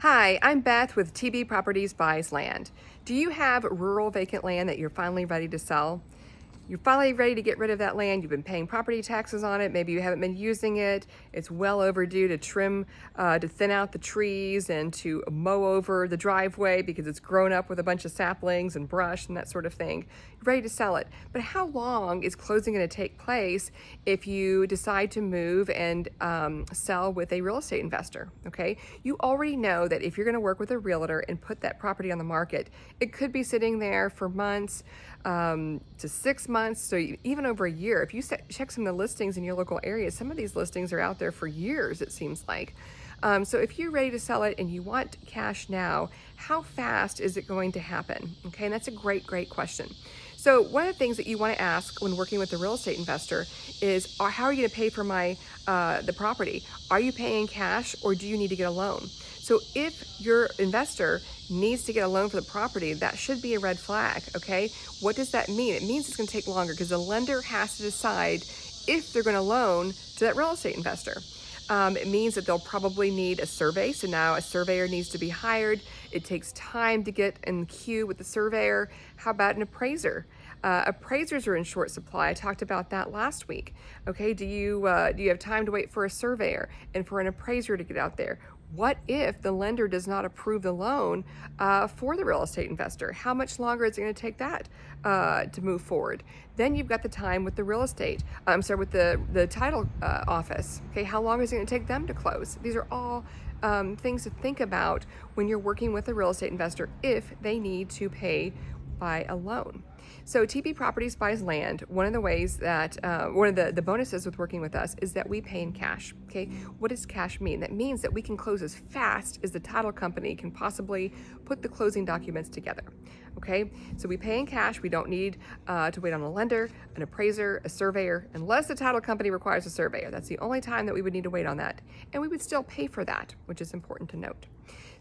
Hi, I'm Beth with TB Properties Buys Land. Do you have rural vacant land that you're finally ready to sell? You're finally ready to get rid of that land. You've been paying property taxes on it. Maybe you haven't been using it. It's well overdue to trim, to thin out the trees and to mow over the driveway because it's grown up with a bunch of saplings and brush and that sort of thing. You're ready to sell it. But how long is closing going to take place if you decide to move and sell with a real estate investor? Okay, you already know that if you're going to work with a realtor and put that property on the market, it could be sitting there for months to 6 months, so even over a year. If you check some of the listings in your local area, some of these listings are out there for years, it seems like. So if you're ready to sell it and you want cash now, how fast is it going to happen? Okay, and that's a great question. So one of the things that you want to ask when working with a real estate investor is, how are you going to pay for the property? Are you paying cash or do you need to get a loan? So if your investor needs to get a loan for the property, that should be a red flag, okay? What does that mean? It means it's going to take longer because the lender has to decide if they're going to loan to that real estate investor. It means that they'll probably need a survey. So now a surveyor needs to be hired. It takes time to get in queue with the surveyor. How about an appraiser? Appraisers are in short supply. I talked about that last week. Okay, do you have time to wait for a surveyor and for an appraiser to get out there? What if the lender does not approve the loan for the real estate investor? How much longer is it going to take that to move forward? Then you've got the time with the real estate. With the title office. Okay, how long is it going to take them to close? These are all things to think about when you're working with a real estate investor if they need to pay by a loan. So TB Properties Buys Land. One of the ways that one of the bonuses with working with us is that we pay in cash. Okay, what does cash mean? That means that we can close as fast as the title company can possibly put the closing documents together. Okay, so we pay in cash. We don't need to wait on a lender, an appraiser, a surveyor, unless the title company requires a surveyor. That's the only time that we would need to wait on that, and we would still pay for that, which is important to note.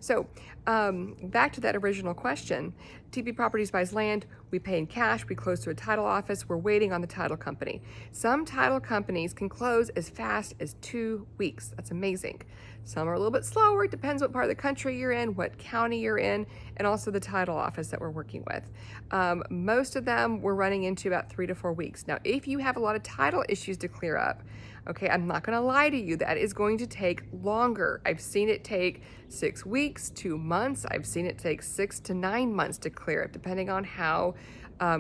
So back to that original question, TB Properties Buys Land, we pay in cash, we close to a title office, we're waiting on the title company. Some title companies can close as fast as 2 weeks. That's amazing. Some are a little bit slower. It depends what part of the country you're in, what county you're in, and also the title office that we're working with. Most of them we're running into about 3 to 4 weeks. Now, if you have a lot of title issues to clear up, okay, I'm not going to lie to you, that is going to take longer. I've seen it take 6 weeks, 2 months. I've seen it take 6 to 9 months to clear it, depending on how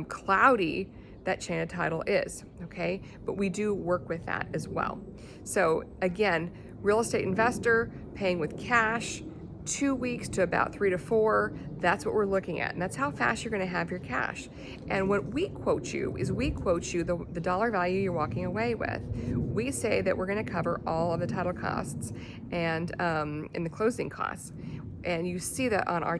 cloudy that chain of title is, okay? But we do work with that as well. So again, real estate investor paying with cash, 2 weeks to about 3 to 4. That's what we're looking at, and that's how fast you're going to have your cash. And what we quote you is we quote you the dollar value you're walking away with. We say that we're going to cover all of the title costs and the closing costs, and you see that on our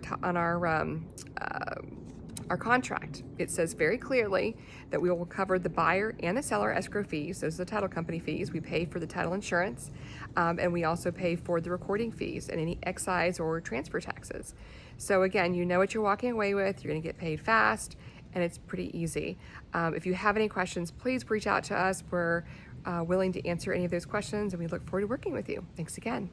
contract. It says very clearly that we will cover the buyer and the seller escrow fees. Those are the title company fees. We pay for the title insurance, and we also pay for the recording fees and any excise or transfer taxes. So again, you know what you're walking away with. You're going to get paid fast, and it's pretty easy. If you have any questions, please reach out to us. We're willing to answer any of those questions, and we look forward to working with you. Thanks again.